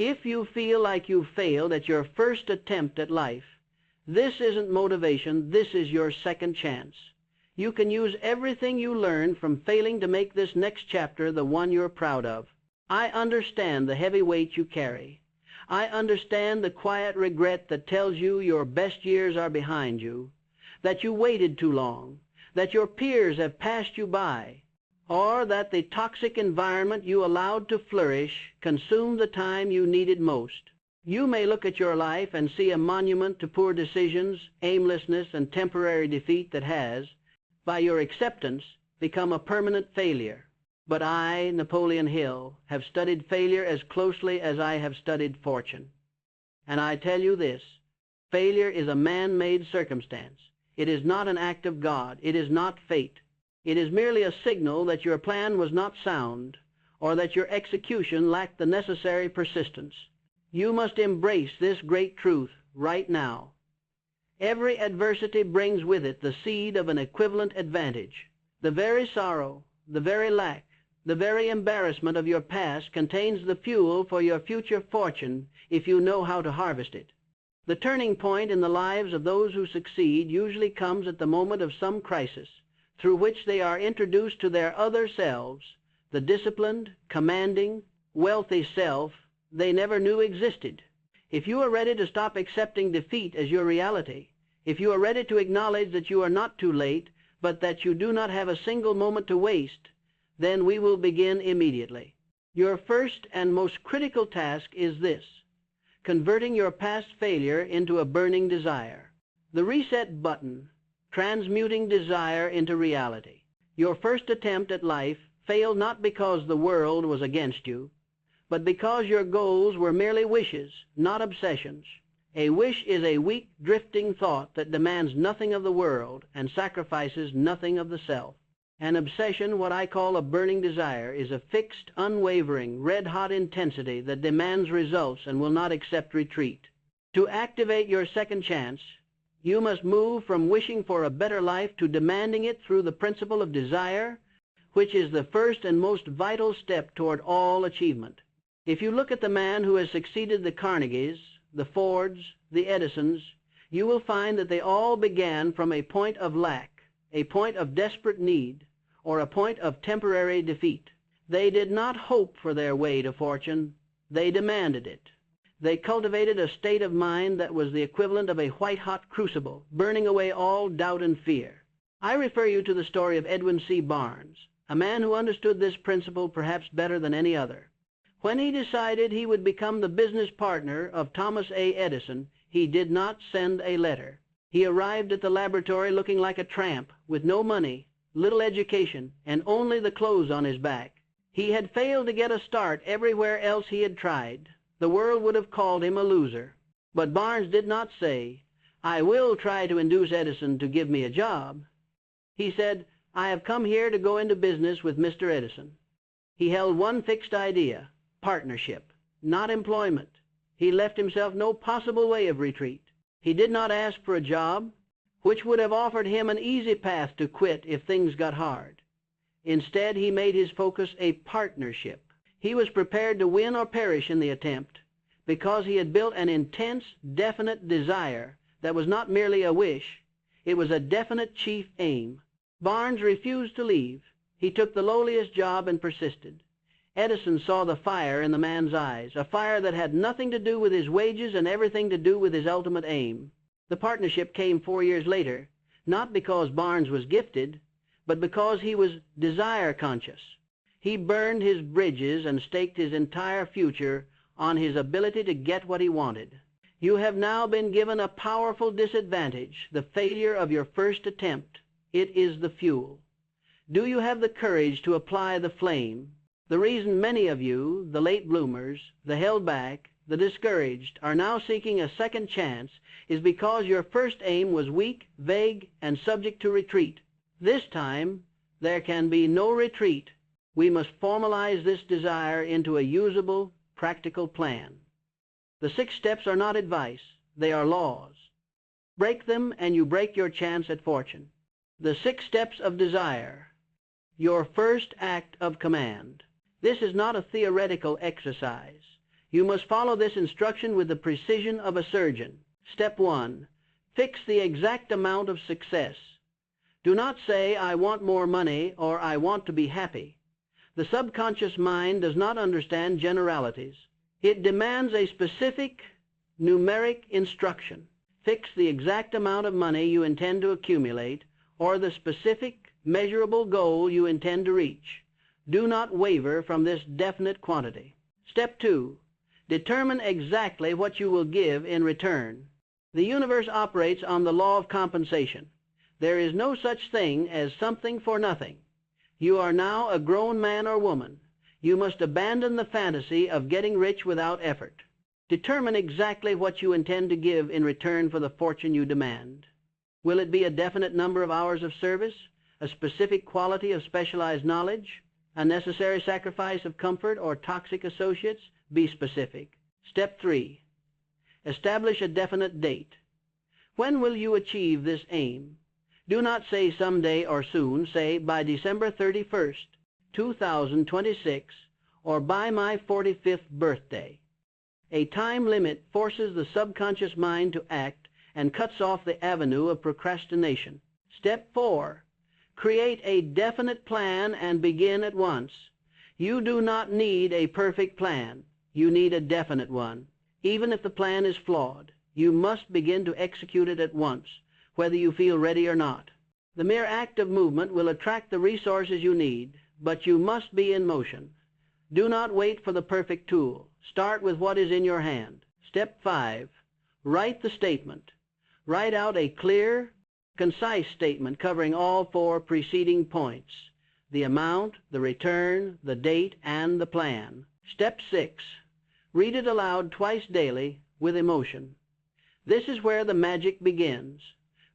If you feel like you failed at your first attempt at life, this isn't motivation, this is your second chance. You can use everything you learned from failing to make this next chapter the one you're proud of. I understand the heavy weight you carry. I understand the quiet regret that tells you your best years are behind you, that you waited too long, that your peers have passed you by, or that the toxic environment you allowed to flourish consumed the time you needed most. You may look at your life and see a monument to poor decisions, aimlessness, and temporary defeat that has, by your acceptance, become a permanent failure. But I, Napoleon Hill, have studied failure as closely as I have studied fortune. And I tell you this, failure is a man-made circumstance. It is not an act of God. It is not fate. It is merely a signal that your plan was not sound, or that your execution lacked the necessary persistence. You must embrace this great truth right now. Every adversity brings with it the seed of an equivalent advantage. The very sorrow, the very lack, the very embarrassment of your past contains the fuel for your future fortune if you know how to harvest it. The turning point in the lives of those who succeed usually comes at the moment of some crisis, through which they are introduced to their other selves, the disciplined, commanding, wealthy self they never knew existed. If you are ready to stop accepting defeat as your reality, if you are ready to acknowledge that you are not too late, but that you do not have a single moment to waste, then we will begin immediately. Your first and most critical task is this: converting your past failure into a burning desire. The reset button, transmuting desire into reality. Your first attempt at life failed not because the world was against you, but because your goals were merely wishes, not obsessions. A wish is a weak, drifting thought that demands nothing of the world and sacrifices nothing of the self. An obsession, what I call a burning desire, is a fixed, unwavering, red-hot intensity that demands results and will not accept retreat. To activate your second chance, you must move from wishing for a better life to demanding it through the principle of desire, which is the first and most vital step toward all achievement. If you look at the man who has succeeded the Carnegies, the Fords, the Edisons, you will find that they all began from a point of lack, a point of desperate need, or a point of temporary defeat. They did not hope for their way to fortune. They demanded it. They cultivated a state of mind that was the equivalent of a white-hot crucible, burning away all doubt and fear. I refer you to the story of Edwin C. Barnes, a man who understood this principle perhaps better than any other. When he decided he would become the business partner of Thomas A. Edison, he did not send a letter. He arrived at the laboratory looking like a tramp, with no money, little education, and only the clothes on his back. He had failed to get a start everywhere else he had tried. The world would have called him a loser. But Barnes did not say, "I will try to induce Edison to give me a job." He said, "I have come here to go into business with Mr. Edison." He held one fixed idea: partnership, not employment. He left himself no possible way of retreat. He did not ask for a job, which would have offered him an easy path to quit if things got hard. Instead, he made his focus a partnership. He was prepared to win or perish in the attempt because he had built an intense, definite desire that was not merely a wish. It was a definite chief aim. Barnes refused to leave. He took the lowliest job and persisted. Edison saw the fire in the man's eyes, a fire that had nothing to do with his wages and everything to do with his ultimate aim. The partnership came 4 years later, not because Barnes was gifted, but because he was desire conscious. He burned his bridges and staked his entire future on his ability to get what he wanted. You have now been given a powerful disadvantage, the failure of your first attempt. It is the fuel. Do you have the courage to apply the flame? The reason many of you, the late bloomers, the held back, the discouraged, are now seeking a second chance is because your first aim was weak, vague, and subject to retreat. This time, there can be no retreat. We must formalize this desire into a usable, practical plan. The 6 steps are not advice. They are laws. Break them and you break your chance at fortune. The 6 steps of desire. Your first act of command. This is not a theoretical exercise. You must follow this instruction with the precision of a surgeon. Step 1. Fix the exact amount of success. Do not say, I want more money, or I want to be happy. The subconscious mind does not understand generalities. It demands a specific, numeric instruction. Fix the exact amount of money you intend to accumulate, or the specific, measurable goal you intend to reach. Do not waver from this definite quantity. Step 2. Determine exactly what you will give in return. The universe operates on the law of compensation. There is no such thing as something for nothing. You are now a grown man or woman. You must abandon the fantasy of getting rich without effort. Determine exactly what you intend to give in return for the fortune you demand. Will it be a definite number of hours of service, a specific quality of specialized knowledge, a necessary sacrifice of comfort or toxic associates? Be specific. Step 3. Establish a definite date. When will you achieve this aim? Do not say someday or soon. Say by December 31st, 2026, or by my 45th birthday. A time limit forces the subconscious mind to act and cuts off the avenue of procrastination. Step 4. Create a definite plan and begin at once. You do not need a perfect plan. You need a definite one. Even if the plan is flawed, you must begin to execute it at once, whether you feel ready or not. The mere act of movement will attract the resources you need, but you must be in motion. Do not wait for the perfect tool. Start with what is in your hand. Step 5. Write the statement. Write out a clear, concise statement covering all 4 preceding points: the amount, the return, the date, and the plan. Step 6. Read it aloud twice daily with emotion. This is where the magic begins.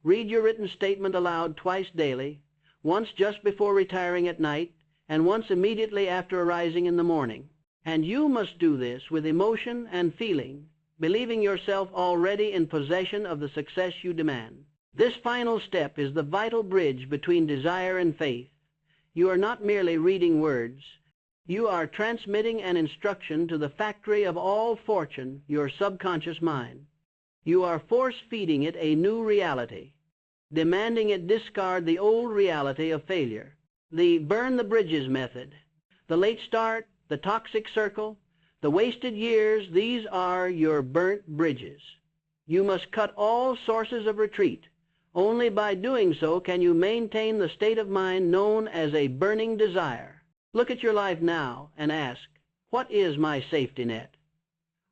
Read your written statement aloud twice daily, once just before retiring at night, and once immediately after arising in the morning. And you must do this with emotion and feeling, believing yourself already in possession of the success you demand. This final step is the vital bridge between desire and faith. You are not merely reading words. You are transmitting an instruction to the factory of all fortune, your subconscious mind. You are force-feeding it a new reality, demanding it discard the old reality of failure. The burn the bridges method, the late start, the toxic circle, the wasted years, these are your burnt bridges. You must cut all sources of retreat. Only by doing so can you maintain the state of mind known as a burning desire. Look at your life now and ask, what is my safety net?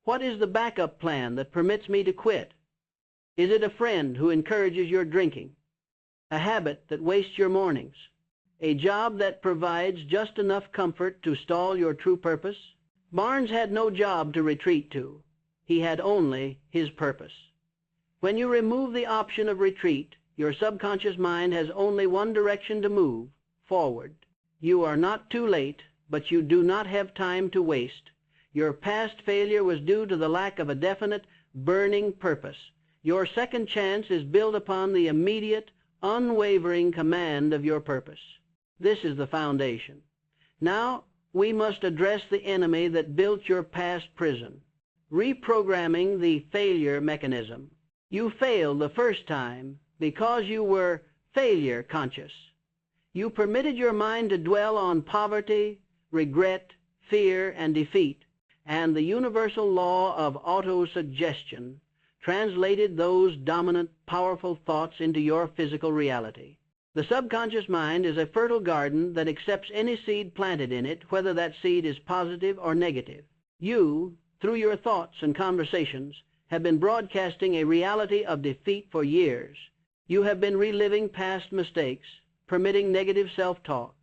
What is the backup plan that permits me to quit? Is it a friend who encourages your drinking? A habit that wastes your mornings? A job that provides just enough comfort to stall your true purpose? Barnes had no job to retreat to. He had only his purpose. When you remove the option of retreat, your subconscious mind has only one direction to move: forward. You are not too late, but you do not have time to waste. Your past failure was due to the lack of a definite, burning purpose. Your second chance is built upon the immediate, unwavering command of your purpose. This is the foundation. Now we must address the enemy that built your past prison, reprogramming the failure mechanism. You failed the first time because you were failure conscious. You permitted your mind to dwell on poverty, regret, fear, and defeat, and the universal law of autosuggestion translated those dominant, powerful thoughts into your physical reality. The subconscious mind is a fertile garden that accepts any seed planted in it, whether that seed is positive or negative. You, through your thoughts and conversations, have been broadcasting a reality of defeat for years. You have been reliving past mistakes, permitting negative self-talk,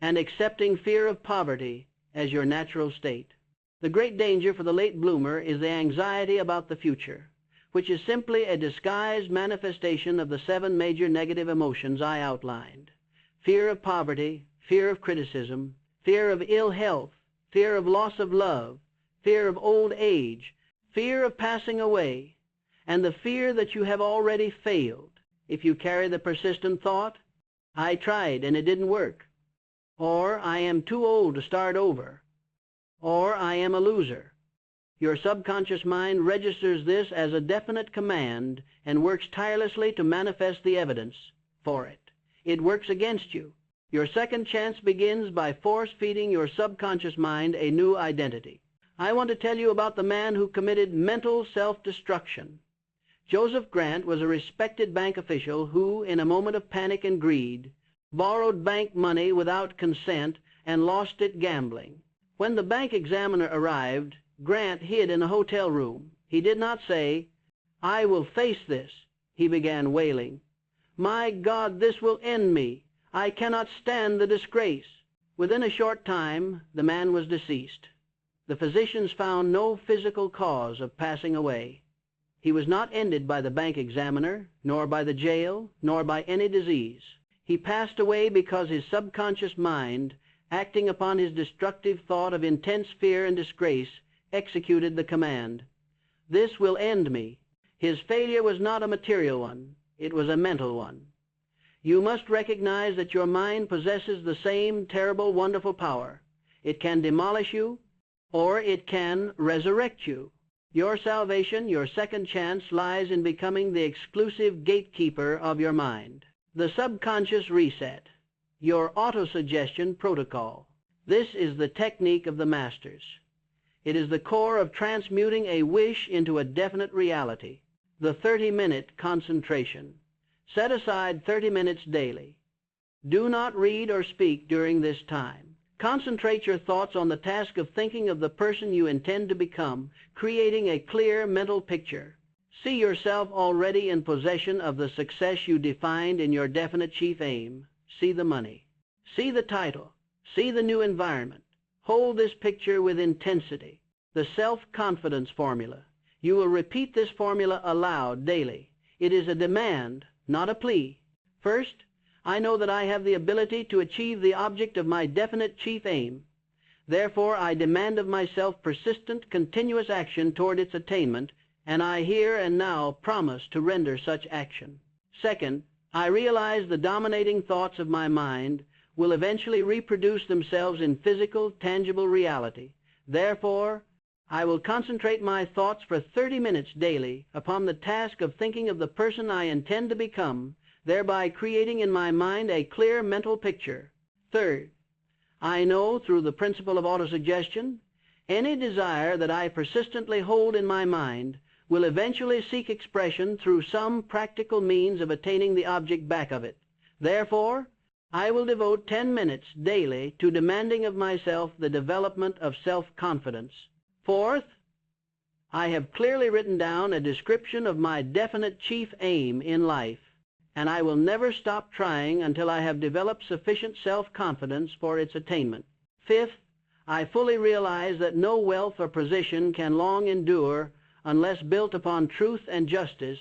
and accepting fear of poverty as your natural state. The great danger for the late bloomer is the anxiety about the future, which is simply a disguised manifestation of the 7 major negative emotions I outlined: fear of poverty, fear of criticism, fear of ill health, fear of loss of love, fear of old age, fear of passing away, and the fear that you have already failed. If you carry the persistent thought, I tried and it didn't work, or I am too old to start over, or I am a loser, Your subconscious mind registers this as a definite command and works tirelessly to manifest the evidence for it. It works against you. Your second chance begins by force-feeding your subconscious mind a new identity. I want to tell you about the man who committed mental self-destruction. Joseph Grant was a respected bank official who, in a moment of panic and greed, borrowed bank money without consent and lost it gambling. When the bank examiner arrived, Grant hid in a hotel room. He did not say, "I will face this." He began wailing, "My God, this will end me. I cannot stand the disgrace." Within a short time, the man was deceased. The physicians found no physical cause of passing away. He was not ended by the bank examiner, nor by the jail, nor by any disease. He passed away because his subconscious mind, acting upon his destructive thought of intense fear and disgrace, executed the command, "This will end me." His failure was not a material one. It was a mental one. You must recognize that your mind possesses the same terrible, wonderful power. It can demolish you, or it can resurrect you. Your salvation, your second chance, lies in becoming the exclusive gatekeeper of your mind. The subconscious reset, your autosuggestion protocol. This is the technique of the masters. It is the core of transmuting a wish into a definite reality. The 30-minute concentration. Set aside 30 minutes daily. Do not read or speak during this time. Concentrate your thoughts on the task of thinking of the person you intend to become, creating a clear mental picture. See yourself already in possession of the success you defined in your definite chief aim. See the money. See the title. See the new environment. Hold this picture with intensity. The self-confidence formula. You will repeat this formula aloud daily. It is a demand, not a plea. First, I know that I have the ability to achieve the object of my definite chief aim. Therefore, I demand of myself persistent, continuous action toward its attainment, and I here and now promise to render such action. Second, I realize the dominating thoughts of my mind will eventually reproduce themselves in physical, tangible reality. Therefore, I will concentrate my thoughts for 30 minutes daily upon the task of thinking of the person I intend to become, thereby creating in my mind a clear mental picture. Third, I know through the principle of autosuggestion, any desire that I persistently hold in my mind will eventually seek expression through some practical means of attaining the object back of it. Therefore, I will devote 10 minutes daily to demanding of myself the development of self-confidence. Fourth, I have clearly written down a description of my definite chief aim in life, and I will never stop trying until I have developed sufficient self-confidence for its attainment. Fifth, I fully realize that no wealth or position can long endure unless built upon truth and justice.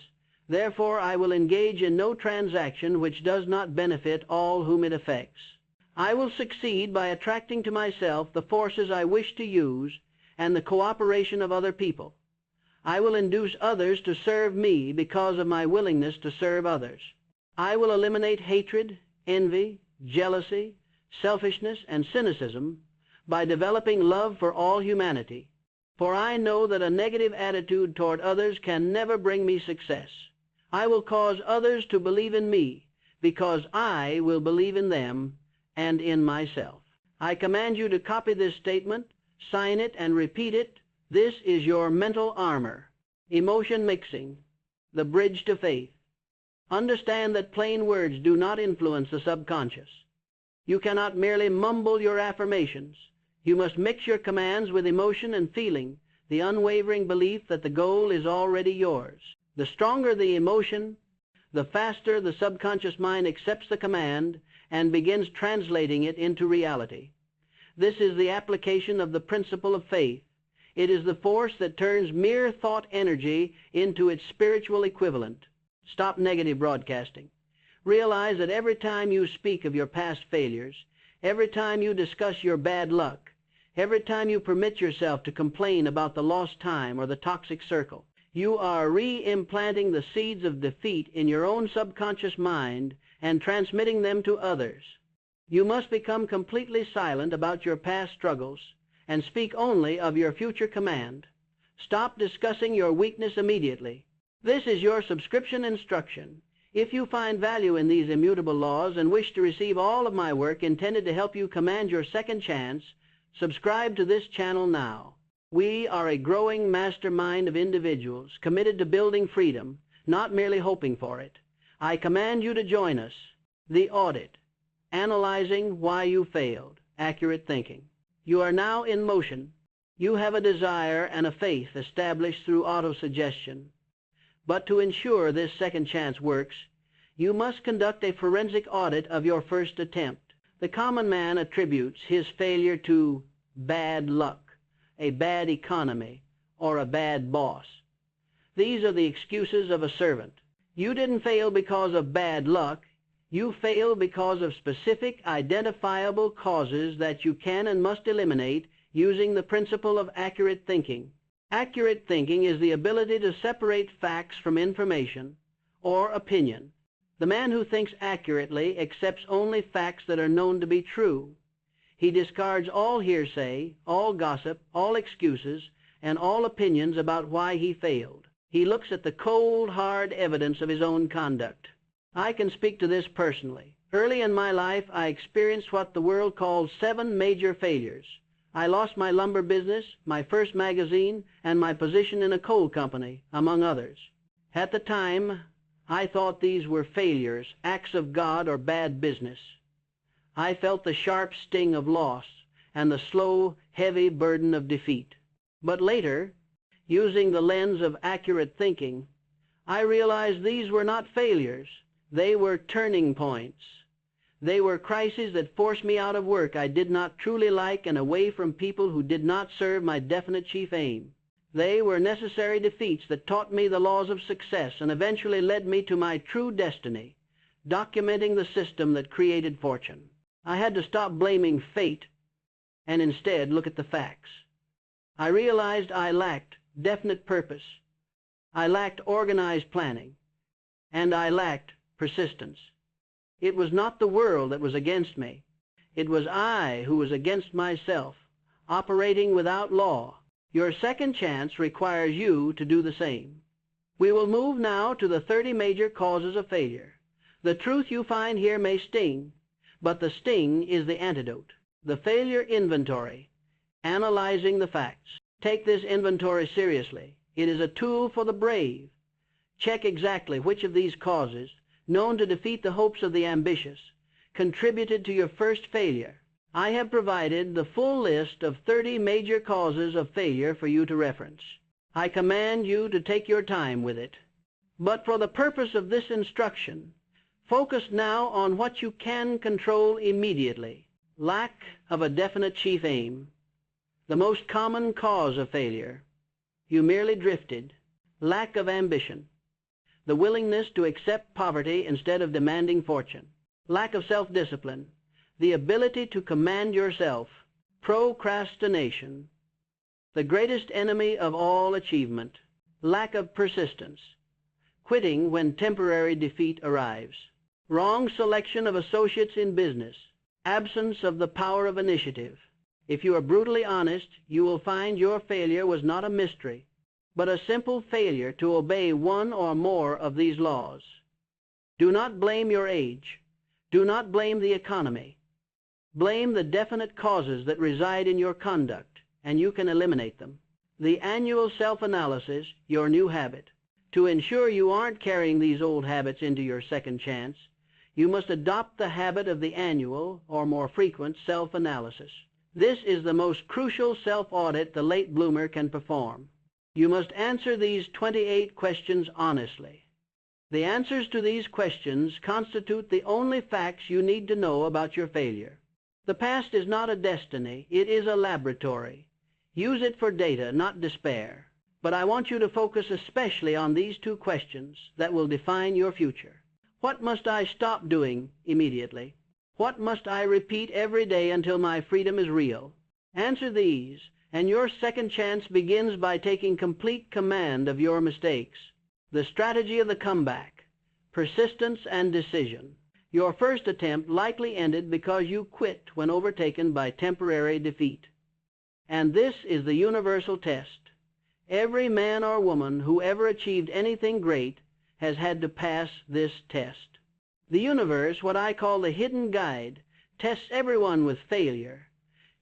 Therefore, I will engage in no transaction which does not benefit all whom it affects. I will succeed by attracting to myself the forces I wish to use and the cooperation of other people. I will induce others to serve me because of my willingness to serve others. I will eliminate hatred, envy, jealousy, selfishness, and cynicism by developing love for all humanity. For I know that a negative attitude toward others can never bring me success. I will cause others to believe in me because I will believe in them and in myself. I command you to copy this statement, sign it, and repeat it. This is your mental armor. Emotion mixing, the bridge to faith. Understand that plain words do not influence the subconscious. You cannot merely mumble your affirmations. You must mix your commands with emotion and feeling, the unwavering belief that the goal is already yours. The stronger the emotion, the faster the subconscious mind accepts the command and begins translating it into reality. This is the application of the principle of faith. It is the force that turns mere thought energy into its spiritual equivalent. Stop negative broadcasting. Realize that every time you speak of your past failures, every time you discuss your bad luck, every time you permit yourself to complain about the lost time or the toxic circle, you are re-implanting the seeds of defeat in your own subconscious mind and transmitting them to others. You must become completely silent about your past struggles and speak only of your future command. Stop discussing your weakness immediately. This is your subscription instruction. If you find value in these immutable laws and wish to receive all of my work intended to help you command your second chance, subscribe to this channel now. We are a growing mastermind of individuals committed to building freedom, not merely hoping for it. I command you to join us. The audit. Analyzing why you failed. Accurate thinking. You are now in motion. You have a desire and a faith established through autosuggestion. But to ensure this second chance works, you must conduct a forensic audit of your first attempt. The common man attributes his failure to bad luck, a bad economy, or a bad boss. These are the excuses of a servant. You didn't fail because of bad luck. You failed because of specific, identifiable causes that you can and must eliminate using the principle of accurate thinking. Accurate thinking is the ability to separate facts from information or opinion. The man who thinks accurately accepts only facts that are known to be true. He discards all hearsay, all gossip, all excuses, and all opinions about why he failed. He looks at the cold, hard evidence of his own conduct. I can speak to this personally. Early in my life, I experienced what the world calls 7 major failures. I lost my lumber business, my first magazine, and my position in a coal company, among others. At the time, I thought these were failures, acts of God, or bad business. I felt the sharp sting of loss and the slow, heavy burden of defeat. But later, using the lens of accurate thinking, I realized these were not failures. They were turning points. They were crises that forced me out of work I did not truly like and away from people who did not serve my definite chief aim. They were necessary defeats that taught me the laws of success and eventually led me to my true destiny, documenting the system that created fortune. I had to stop blaming fate and instead look at the facts. I realized I lacked definite purpose. I lacked organized planning, and I lacked persistence. It was not the world that was against me. It was I who was against myself, operating without law. Your second chance requires you to do the same. We will move now to the 30 major causes of failure. The truth you find here may sting, but the sting is the antidote. The failure inventory, analyzing the facts. Take this inventory seriously. It is a tool for the brave. Check exactly which of these causes, known to defeat the hopes of the ambitious, contributed to your first failure. I have provided the full list of 30 major causes of failure for you to reference. I command you to take your time with it. But for the purpose of this instruction, focus now on what you can control immediately. Lack of a definite chief aim. The most common cause of failure. You merely drifted. Lack of ambition. The willingness to accept poverty instead of demanding fortune. Lack of self-discipline. The ability to command yourself. Procrastination. The greatest enemy of all achievement. Lack of persistence. Quitting when temporary defeat arrives. Wrong selection of associates in business. Absence of the power of initiative. If you are brutally honest, you will find your failure was not a mystery, but a simple failure to obey one or more of these laws. Do not blame your age. Do not blame the economy. Blame the definite causes that reside in your conduct, and you can eliminate them. The annual self-analysis, your new habit. To ensure you aren't carrying these old habits into your second chance, you must adopt the habit of the annual, or more frequent, self-analysis. This is the most crucial self-audit the late bloomer can perform. You must answer these 28 questions honestly. The answers to these questions constitute the only facts you need to know about your failure. The past is not a destiny, it is a laboratory. Use it for data, not despair. But I want you to focus especially on these 2 questions that will define your future. What must I stop doing immediately? What must I repeat every day until my freedom is real? Answer these, and your second chance begins by taking complete command of your mistakes. The strategy of the comeback, persistence and decision. Your first attempt likely ended because you quit when overtaken by temporary defeat. And this is the universal test. Every man or woman who ever achieved anything great has had to pass this test. The universe, what I call the hidden guide, tests everyone with failure,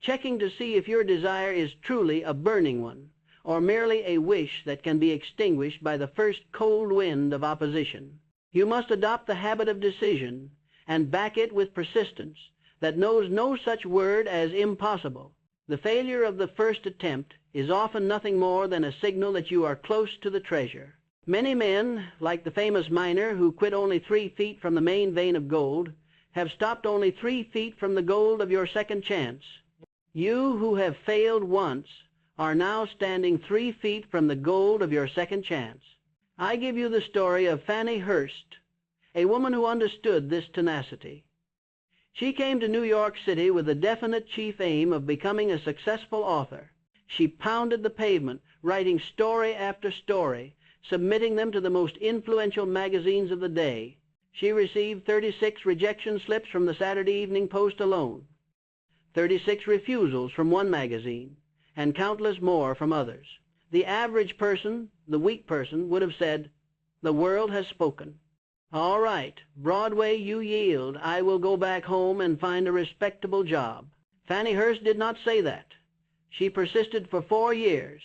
checking to see if your desire is truly a burning one, or merely a wish that can be extinguished by the first cold wind of opposition. You must adopt the habit of decision and back it with persistence that knows no such word as impossible. The failure of the first attempt is often nothing more than a signal that you are close to the treasure. Many men, like the famous miner who quit only 3 feet from the main vein of gold, have stopped only 3 feet from the gold of your second chance. You who have failed once are now standing 3 feet from the gold of your second chance. I give you the story of Fannie Hurst, a woman who understood this tenacity. She came to New York City with the definite chief aim of becoming a successful author. She pounded the pavement, writing story after story, submitting them to the most influential magazines of the day. She received 36 rejection slips from the Saturday Evening Post alone, 36 refusals from one magazine, and countless more from others. The average person, the weak person, would have said, "The world has spoken. All right, Broadway, you yield. I will go back home and find a respectable job." Fannie Hurst did not say that. She persisted for 4 years.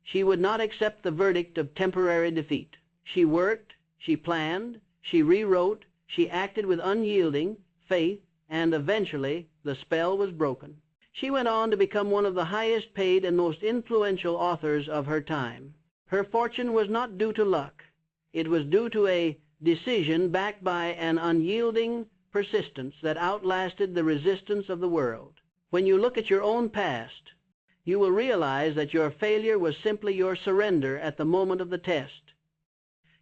She would not accept the verdict of temporary defeat. She worked, she planned, she rewrote, she acted with unyielding faith, and eventually the spell was broken. She went on to become one of the highest paid and most influential authors of her time. Her fortune was not due to luck. It was due to a decision backed by an unyielding persistence that outlasted the resistance of the world. When you look at your own past, you will realize that your failure was simply your surrender at the moment of the test.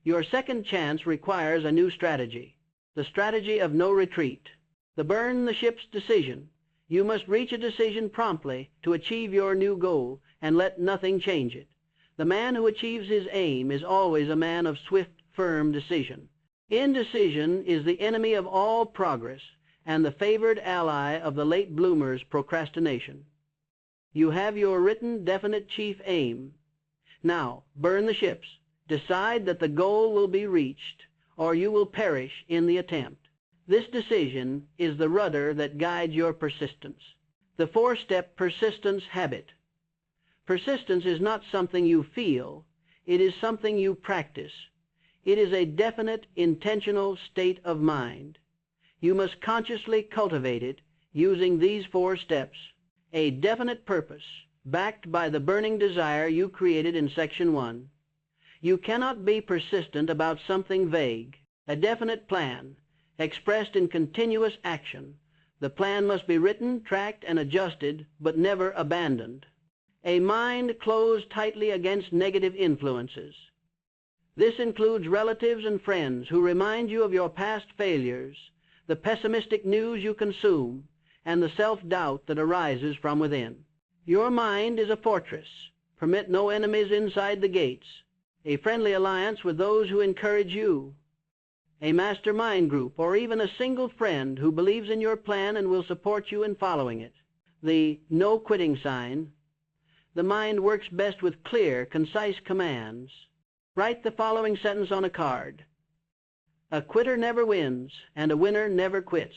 Your second chance requires a new strategy, the strategy of no retreat, the burn the ships decision. You must reach a decision promptly to achieve your new goal and let nothing change it. The man who achieves his aim is always a man of swift, firm decision. Indecision is the enemy of all progress and the favored ally of the late bloomer's procrastination. You have your written, definite chief aim. Now, burn the ships. Decide that the goal will be reached, or you will perish in the attempt. This decision is the rudder that guides your persistence, the 4-step persistence habit. Persistence is not something you feel. It is something you practice. It is a definite, intentional state of mind. You must consciously cultivate it using these 4 steps. A definite purpose, backed by the burning desire you created in Section 1. You cannot be persistent about something vague. A definite plan, expressed in continuous action. The plan must be written, tracked, and adjusted, but never abandoned. A mind closed tightly against negative influences. This includes relatives and friends who remind you of your past failures, the pessimistic news you consume, and the self-doubt that arises from within. Your mind is a fortress. Permit no enemies inside the gates. A friendly alliance with those who encourage you. A mastermind group, or even a single friend who believes in your plan and will support you in following it. The no quitting sign. The mind works best with clear, concise commands. Write the following sentence on a card. A quitter never wins, and a winner never quits.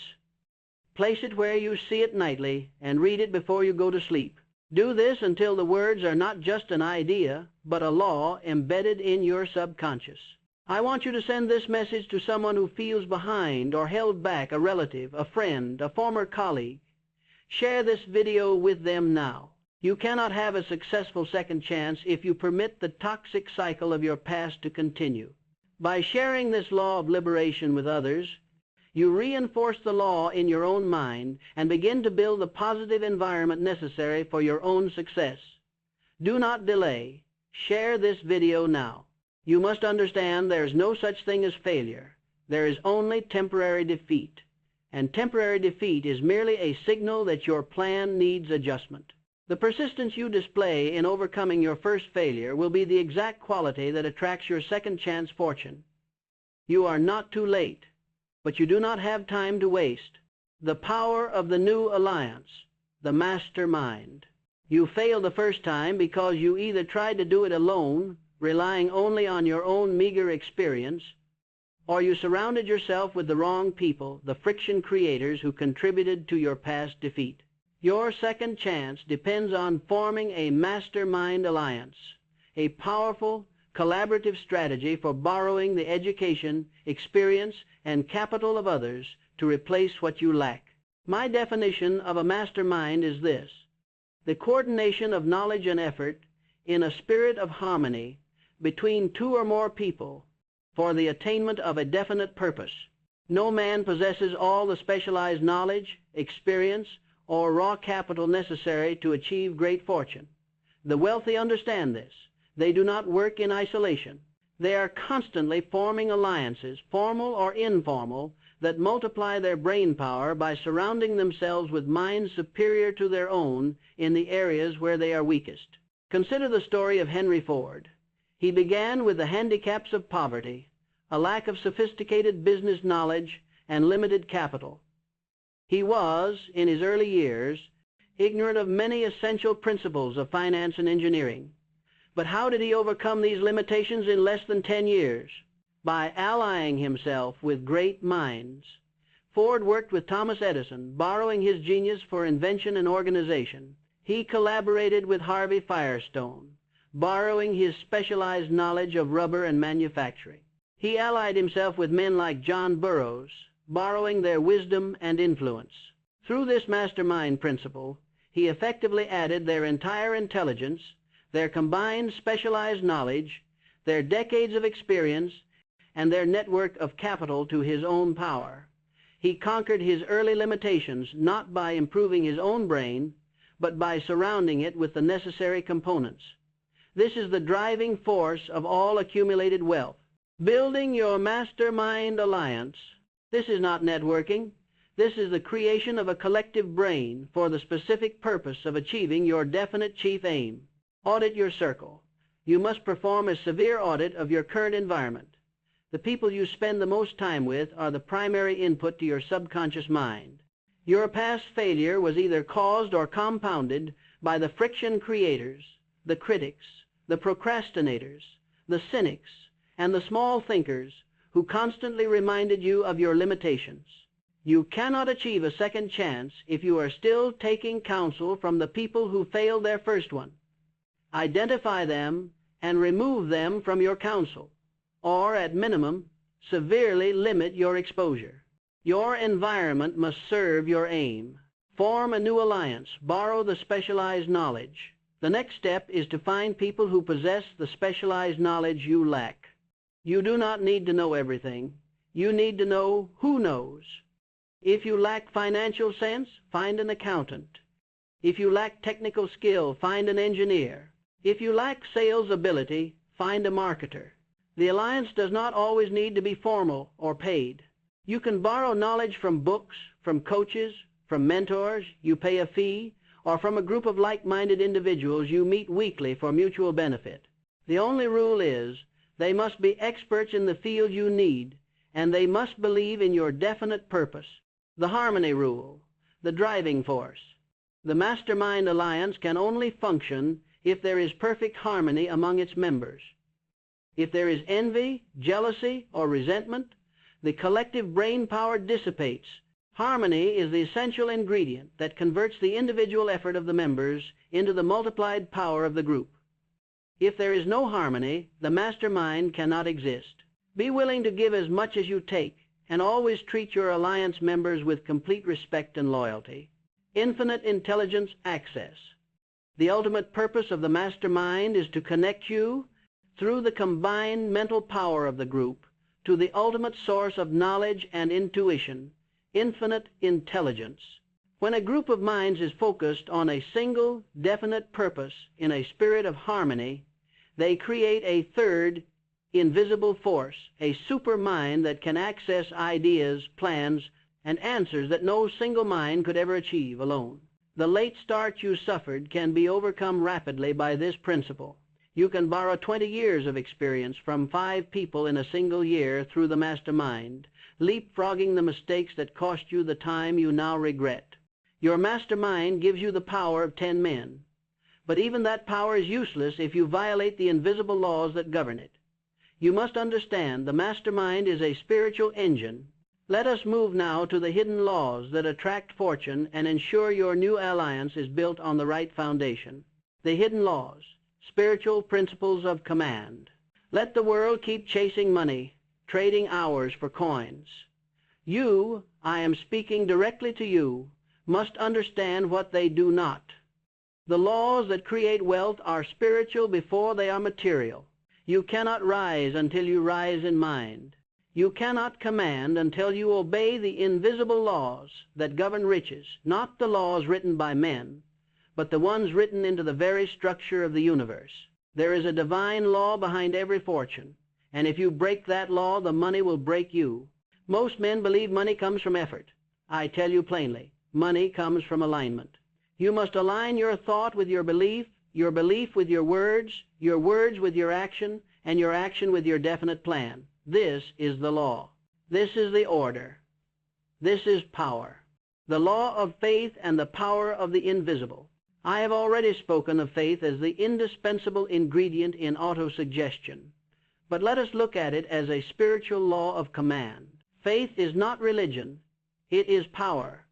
Place it where you see it nightly, and read it before you go to sleep. Do this until the words are not just an idea, but a law embedded in your subconscious. I want you to send this message to someone who feels behind or held back, a relative, a friend, a former colleague. Share this video with them now. You cannot have a successful second chance if you permit the toxic cycle of your past to continue. By sharing this law of liberation with others, you reinforce the law in your own mind and begin to build the positive environment necessary for your own success. Do not delay. Share this video now. You must understand there is no such thing as failure. There is only temporary defeat. And temporary defeat is merely a signal that your plan needs adjustment. The persistence you display in overcoming your first failure will be the exact quality that attracts your second chance fortune. You are not too late, but you do not have time to waste. The power of the new alliance, the mastermind. You failed the first time because you either tried to do it alone, relying only on your own meager experience, or you surrounded yourself with the wrong people, the friction creators who contributed to your past defeat. Your second chance depends on forming a mastermind alliance, a powerful, collaborative strategy for borrowing the education, experience, and capital of others to replace what you lack. My definition of a mastermind is this: the coordination of knowledge and effort in a spirit of harmony between two or more people for the attainment of a definite purpose. No man possesses all the specialized knowledge, experience, or raw capital necessary to achieve great fortune. The wealthy understand this. They do not work in isolation. They are constantly forming alliances, formal or informal, that multiply their brain power by surrounding themselves with minds superior to their own in the areas where they are weakest. Consider the story of Henry Ford. He began with the handicaps of poverty, a lack of sophisticated business knowledge, and limited capital. He was, in his early years, ignorant of many essential principles of finance and engineering. But how did he overcome these limitations in less than 10 years? By allying himself with great minds. Ford worked with Thomas Edison, borrowing his genius for invention and organization. He collaborated with Harvey Firestone, borrowing his specialized knowledge of rubber and manufacturing. He allied himself with men like John Burroughs, borrowing their wisdom and influence. Through this mastermind principle, he effectively added their entire intelligence, their combined specialized knowledge, their decades of experience, and their network of capital to his own power. He conquered his early limitations not by improving his own brain, but by surrounding it with the necessary components. This is the driving force of all accumulated wealth. Building your mastermind alliance. This is not networking. This is the creation of a collective brain for the specific purpose of achieving your definite chief aim. Audit your circle. You must perform a severe audit of your current environment. The people you spend the most time with are the primary input to your subconscious mind. Your past failure was either caused or compounded by the friction creators, the critics, the procrastinators, the cynics, and the small thinkers who constantly reminded you of your limitations. You cannot achieve a second chance if you are still taking counsel from the people who failed their first one. Identify them and remove them from your counsel, or at minimum, severely limit your exposure. Your environment must serve your aim. Form a new alliance. Borrow the specialized knowledge. The next step is to find people who possess the specialized knowledge you lack. You do not need to know everything. You need to know who knows. If you lack financial sense, find an accountant. If you lack technical skill, find an engineer. If you lack sales ability, find a marketer. The alliance does not always need to be formal or paid. You can borrow knowledge from books, from coaches, from mentors you pay a fee, or from a group of like-minded individuals you meet weekly for mutual benefit. The only rule is they must be experts in the field you need, and they must believe in your definite purpose. The harmony rule, the driving force. The mastermind alliance can only function if there is perfect harmony among its members. If there is envy, jealousy, or resentment, the collective brain power dissipates. Harmony is the essential ingredient that converts the individual effort of the members into the multiplied power of the group. If there is no harmony, the mastermind cannot exist. Be willing to give as much as you take, and always treat your alliance members with complete respect and loyalty. Infinite intelligence access. The ultimate purpose of the mastermind is to connect you, through the combined mental power of the group, to the ultimate source of knowledge and intuition, infinite intelligence. When a group of minds is focused on a single, definite purpose in a spirit of harmony, they create a third, invisible force, a super mind that can access ideas, plans, and answers that no single mind could ever achieve alone. The late start you suffered can be overcome rapidly by this principle. You can borrow 20 years of experience from 5 people in a single year through the mastermind, leapfrogging the mistakes that cost you the time you now regret. Your mastermind gives you the power of 10 men. But even that power is useless if you violate the invisible laws that govern it. You must understand the mastermind is a spiritual engine. Let us move now to the hidden laws that attract fortune and ensure your new alliance is built on the right foundation. The hidden laws, spiritual principles of command. Let the world keep chasing money, trading hours for coins. You, I am speaking directly to you, must understand what they do not. The laws that create wealth are spiritual before they are material. You cannot rise until you rise in mind. You cannot command until you obey the invisible laws that govern riches, not the laws written by men, but the ones written into the very structure of the universe. There is a divine law behind every fortune, and if you break that law, the money will break you. Most men believe money comes from effort. I tell you plainly, money comes from alignment. You must align your thought with your belief with your words with your action, and your action with your definite plan. This is the law. This is the order. This is power. The law of faith and the power of the invisible. I have already spoken of faith as the indispensable ingredient in autosuggestion. But let us look at it as a spiritual law of command. Faith is not religion. It is power.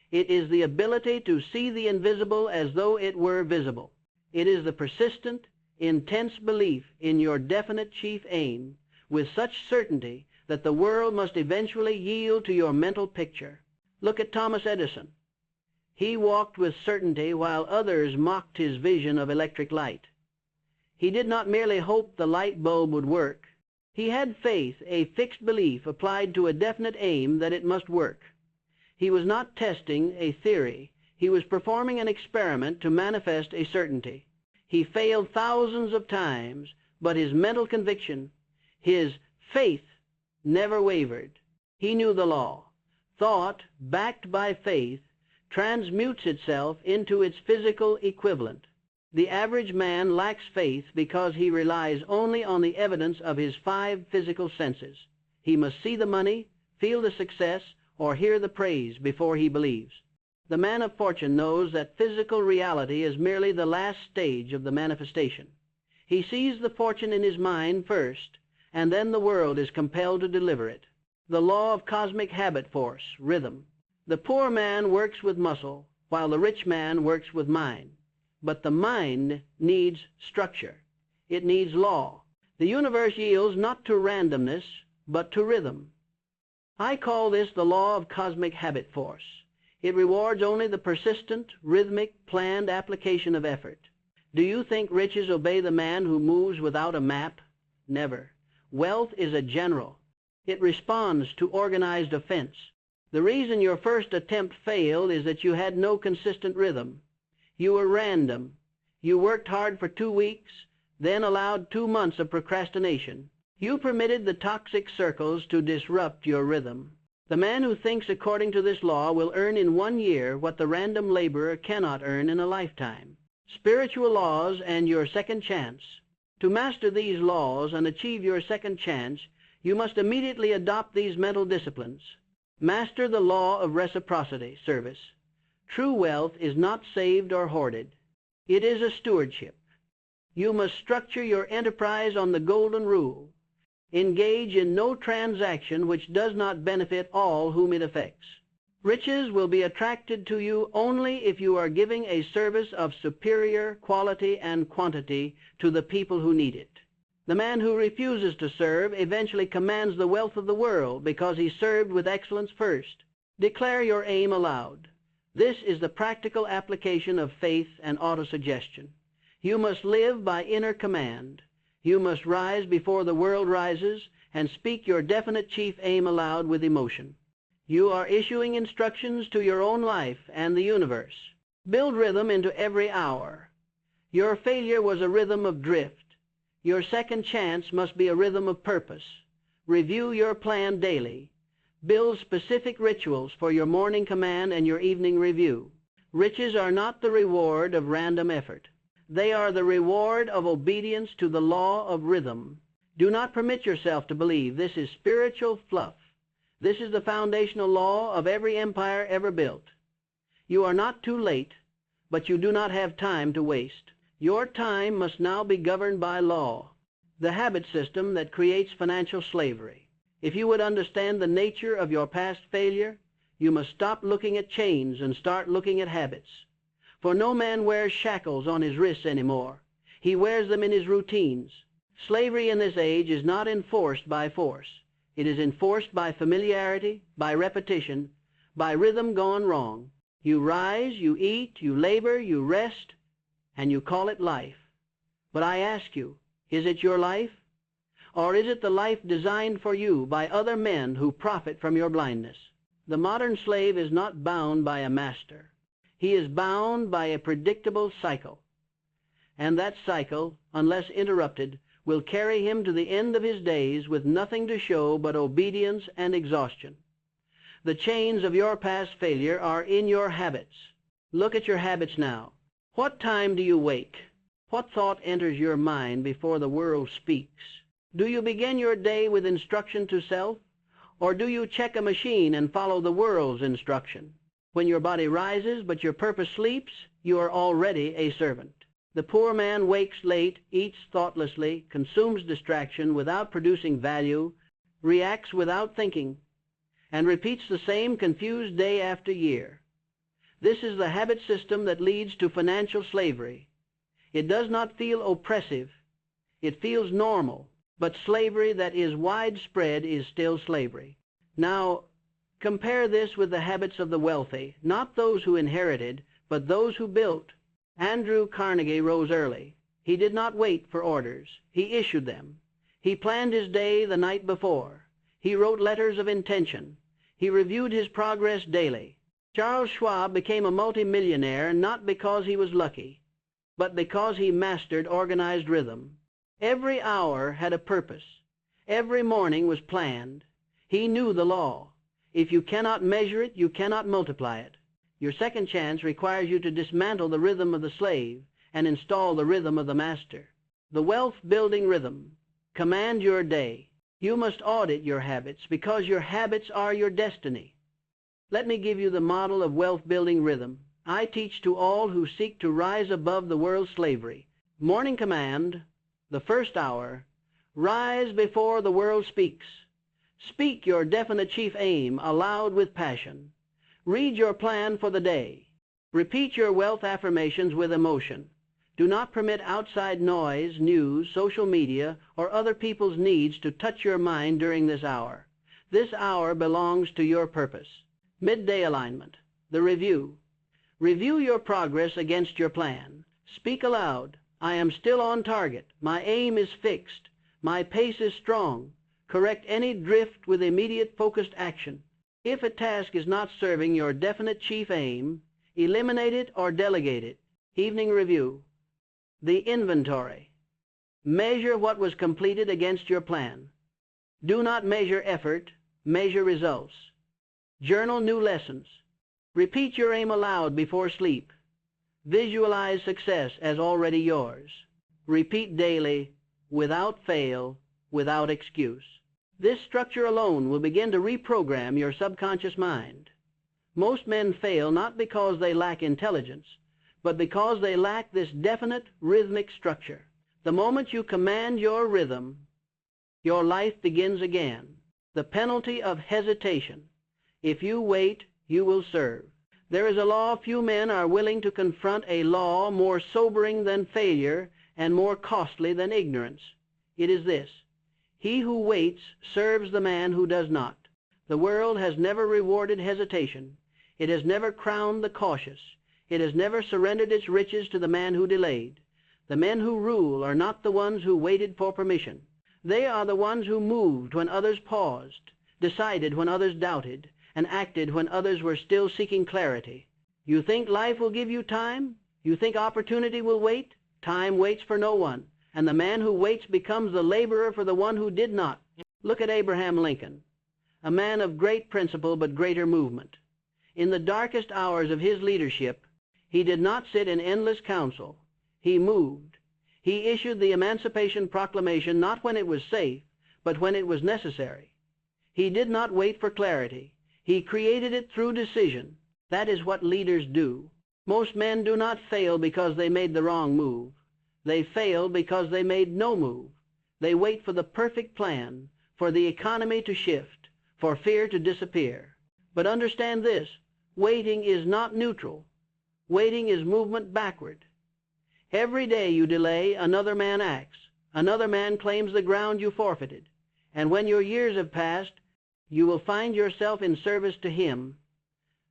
It is the ability to see the invisible as though it were visible. It is the persistent, intense belief in your definite chief aim with such certainty that the world must eventually yield to your mental picture. Look at Thomas Edison. He walked with certainty while others mocked his vision of electric light. He did not merely hope the light bulb would work. He had faith, a fixed belief applied to a definite aim that it must work. He was not testing a theory. He was performing an experiment to manifest a certainty. He failed thousands of times, but his mental conviction, his faith, never wavered. He knew the law. Thought, backed by faith, transmutes itself into its physical equivalent. The average man lacks faith because he relies only on the evidence of his 5 physical senses. He must see the money, feel the success, or hear the praise before he believes. The man of fortune knows that physical reality is merely the last stage of the manifestation. He sees the fortune in his mind first, and then the world is compelled to deliver it. The law of cosmic habit force, rhythm. The poor man works with muscle, while the rich man works with mind. But the mind needs structure. It needs law. The universe yields not to randomness, but to rhythm. I call this the law of cosmic habit force. It rewards only the persistent, rhythmic, planned application of effort. Do you think riches obey the man who moves without a map? Never. Wealth is a general. It responds to organized offense. The reason your first attempt failed is that you had no consistent rhythm. You were random. You worked hard for 2 weeks, then allowed 2 months of procrastination. You permitted the toxic circles to disrupt your rhythm. The man who thinks according to this law will earn in 1 year what the random laborer cannot earn in a lifetime. Spiritual laws and your second chance. To master these laws and achieve your second chance, you must immediately adopt these mental disciplines. Master the law of reciprocity, service. True wealth is not saved or hoarded. It is a stewardship. You must structure your enterprise on the golden rule. Engage in no transaction which does not benefit all whom it affects. Riches will be attracted to you only if you are giving a service of superior quality and quantity to the people who need it. The man who refuses to serve eventually commands the wealth of the world because he served with excellence first. Declare your aim aloud. This is the practical application of faith and autosuggestion. You must live by inner command. You must rise before the world rises and speak your definite chief aim aloud with emotion. You are issuing instructions to your own life and the universe. Build rhythm into every hour. Your failure was a rhythm of drift. Your second chance must be a rhythm of purpose. Review your plan daily. Build specific rituals for your morning command and your evening review. Riches are not the reward of random effort. They are the reward of obedience to the law of rhythm. Do not permit yourself to believe this is spiritual fluff. This is the foundational law of every empire ever built. You are not too late, but you do not have time to waste. Your time must now be governed by law, the habit system that creates financial slavery. If you would understand the nature of your past failure, you must stop looking at chains and start looking at habits. For no man wears shackles on his wrists anymore. He wears them in his routines. Slavery in this age is not enforced by force. It is enforced by familiarity, by repetition, by rhythm gone wrong. You rise, you eat, you labor, you rest, and you call it life. But I ask you, is it your life? Or is it the life designed for you by other men who profit from your blindness? The modern slave is not bound by a master. He is bound by a predictable cycle. And that cycle, unless interrupted, will carry him to the end of his days with nothing to show but obedience and exhaustion. The chains of your past failure are in your habits. Look at your habits now. What time do you wake? What thought enters your mind before the world speaks? Do you begin your day with instruction to self, or do you check a machine and follow the world's instruction? When your body rises but your purpose sleeps, you are already a servant. The poor man wakes late, eats thoughtlessly, consumes distraction without producing value, reacts without thinking, and repeats the same confused day after year. This is the habit system that leads to financial slavery. It does not feel oppressive. It feels normal, but slavery that is widespread is still slavery. Now, compare this with the habits of the wealthy, not those who inherited, but those who built. Andrew Carnegie rose early. He did not wait for orders. He issued them. He planned his day the night before. He wrote letters of intention. He reviewed his progress daily. Charles Schwab became a multimillionaire not because he was lucky, but because he mastered organized rhythm. Every hour had a purpose. Every morning was planned. He knew the law. If you cannot measure it, you cannot multiply it. Your second chance requires you to dismantle the rhythm of the slave and install the rhythm of the master. The wealth-building rhythm. Command your day. You must audit your habits because your habits are your destiny. Let me give you the model of wealth-building rhythm. I teach to all who seek to rise above the world's slavery. Morning command, the first hour, rise before the world speaks. Speak your definite chief aim aloud with passion. Read your plan for the day. Repeat your wealth affirmations with emotion. Do not permit outside noise, news, social media, or other people's needs to touch your mind during this hour. This hour belongs to your purpose. Midday alignment, the review. Review your progress against your plan. Speak aloud. I am still on target. My aim is fixed. My pace is strong. Correct any drift with immediate focused action. If a task is not serving your definite chief aim, eliminate it or delegate it. Evening review. The inventory. Measure what was completed against your plan. Do not measure effort, measure results. Journal new lessons. Repeat your aim aloud before sleep. Visualize success as already yours. Repeat daily, without fail, without excuse. This structure alone will begin to reprogram your subconscious mind. Most men fail not because they lack intelligence, but because they lack this definite rhythmic structure. The moment you command your rhythm, your life begins again. The penalty of hesitation. If you wait, you will serve. There is a law few men are willing to confront, a law more sobering than failure and more costly than ignorance. It is this: he who waits serves the man who does not. The world has never rewarded hesitation. It has never crowned the cautious. It has never surrendered its riches to the man who delayed. The men who rule are not the ones who waited for permission. They are the ones who moved when others paused, decided when others doubted, and acted when others were still seeking clarity. You think life will give you time? You think opportunity will wait? Time waits for no one, and the man who waits becomes the laborer for the one who did not. Look at Abraham Lincoln, a man of great principle but greater movement. In the darkest hours of his leadership, he did not sit in endless council. He moved. He issued the Emancipation Proclamation not when it was safe, but when it was necessary. He did not wait for clarity. He created it through decision. That is what leaders do. Most men do not fail because they made the wrong move. They fail because they made no move. They wait for the perfect plan, for the economy to shift, for fear to disappear. But understand this, waiting is not neutral. Waiting is movement backward. Every day you delay, another man acts. Another man claims the ground you forfeited. And when your years have passed, you will find yourself in service to him,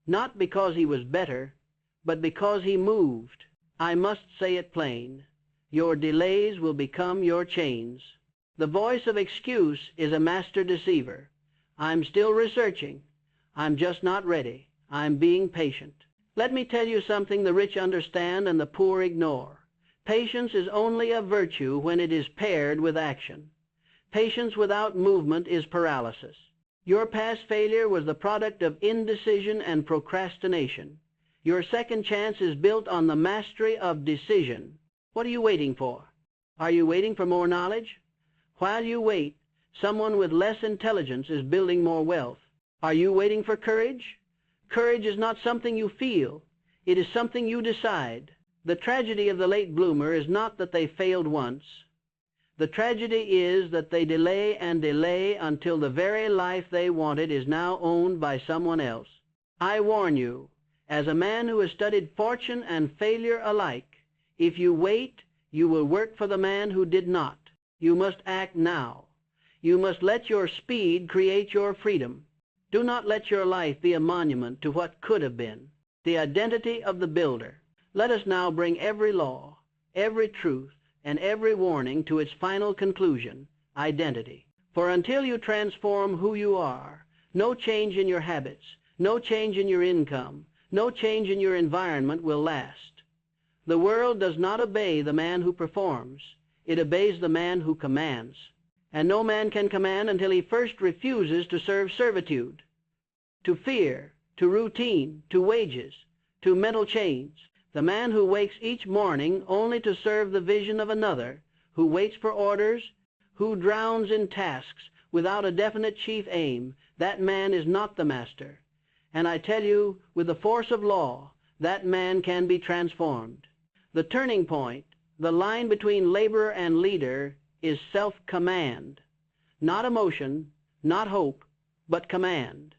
not because he was better, but because he moved. I must say it plain. Your delays will become your chains. The voice of excuse is a master deceiver. I'm still researching. I'm just not ready. I'm being patient. Let me tell you something the rich understand and the poor ignore. Patience is only a virtue when it is paired with action. Patience without movement is paralysis. Your past failure was the product of indecision and procrastination. Your second chance is built on the mastery of decision. What are you waiting for? Are you waiting for more knowledge? While you wait, someone with less intelligence is building more wealth. Are you waiting for courage? Courage is not something you feel. It is something you decide. The tragedy of the late bloomer is not that they failed once. The tragedy is that they delay and delay until the very life they wanted is now owned by someone else. I warn you, as a man who has studied fortune and failure alike, if you wait, you will work for the man who did not. You must act now. You must let your speed create your freedom. Do not let your life be a monument to what could have been, the identity of the builder. Let us now bring every law, every truth, and every warning to its final conclusion, identity. For until you transform who you are, no change in your habits, no change in your income, no change in your environment will last. The world does not obey the man who performs. It obeys the man who commands. And no man can command until he first refuses to serve servitude, to fear, to routine, to wages, to mental chains. The man who wakes each morning only to serve the vision of another, who waits for orders, who drowns in tasks without a definite chief aim, that man is not the master. And I tell you, with the force of law, that man can be transformed. The turning point, the line between laborer and leader, is self-command. Not emotion, not hope, but command.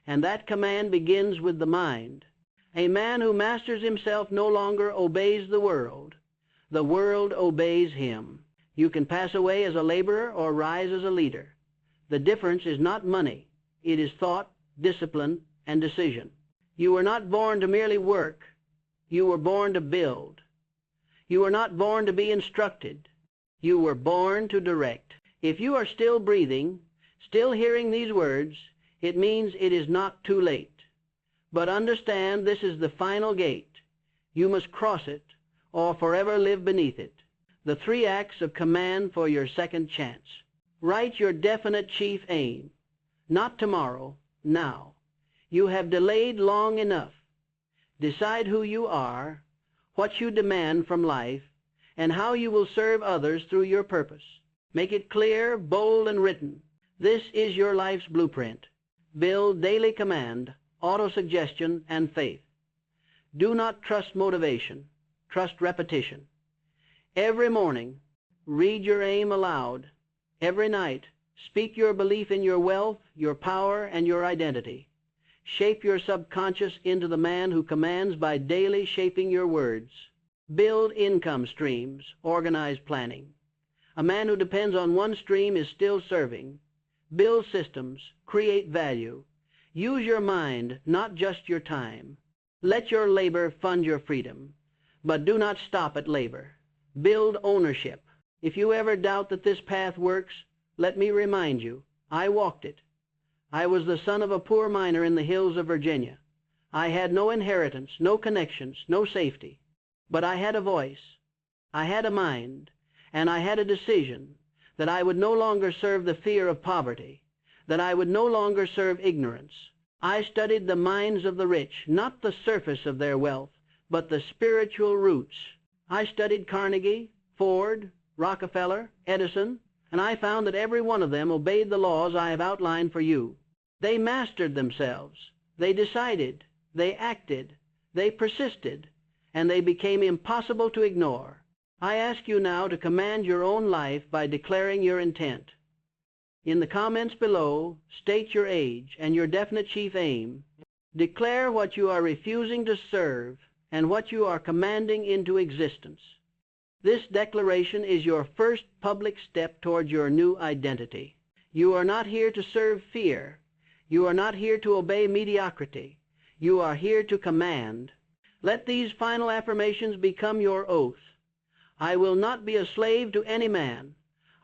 And that command begins with the mind. A man who masters himself no longer obeys the world. The world obeys him. You can pass away as a laborer or rise as a leader. The difference is not money. It is thought, discipline, and decision. You were not born to merely work. You were born to build. You were not born to be instructed. You were born to direct. If you are still breathing, still hearing these words, it means it is not too late. But understand this is the final gate. You must cross it or forever live beneath it. The 3 acts of command for your second chance. Write your definite chief aim. Not tomorrow, now. You have delayed long enough. Decide who you are, what you demand from life, and how you will serve others through your purpose. Make it clear, bold, and written. This is your life's blueprint. Build daily command, autosuggestion, and faith. Do not trust motivation. Trust repetition. Every morning, read your aim aloud. Every night, speak your belief in your wealth, your power, and your identity. Shape your subconscious into the man who commands by daily shaping your words. Build income streams, organize planning. A man who depends on one stream is still serving. Build systems, create value. Use your mind, not just your time. Let your labor fund your freedom. But do not stop at labor. Build ownership. If you ever doubt that this path works, let me remind you, I walked it. I was the son of a poor miner in the hills of Virginia. I had no inheritance, no connections, no safety. But I had a voice. I had a mind. And I had a decision that I would no longer serve the fear of poverty, that I would no longer serve ignorance. I studied the minds of the rich, not the surface of their wealth, but the spiritual roots. I studied Carnegie, Ford, Rockefeller, Edison, and I found that every one of them obeyed the laws I have outlined for you. They mastered themselves. They decided. They acted. They persisted. And they became impossible to ignore. I ask you now to command your own life by declaring your intent. In the comments below, state your age and your definite chief aim. Declare what you are refusing to serve and what you are commanding into existence. This declaration is your first public step toward your new identity. You are not here to serve fear. You are not here to obey mediocrity. You are here to command. Let these final affirmations become your oath. I will not be a slave to any man.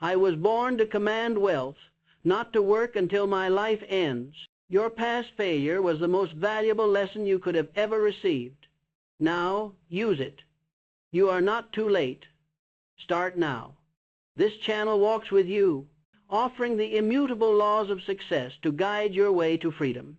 I was born to command wealth, not to work until my life ends. Your past failure was the most valuable lesson you could have ever received. Now, use it. You are not too late. Start now. This channel walks with you, offering the immutable laws of success to guide your way to freedom.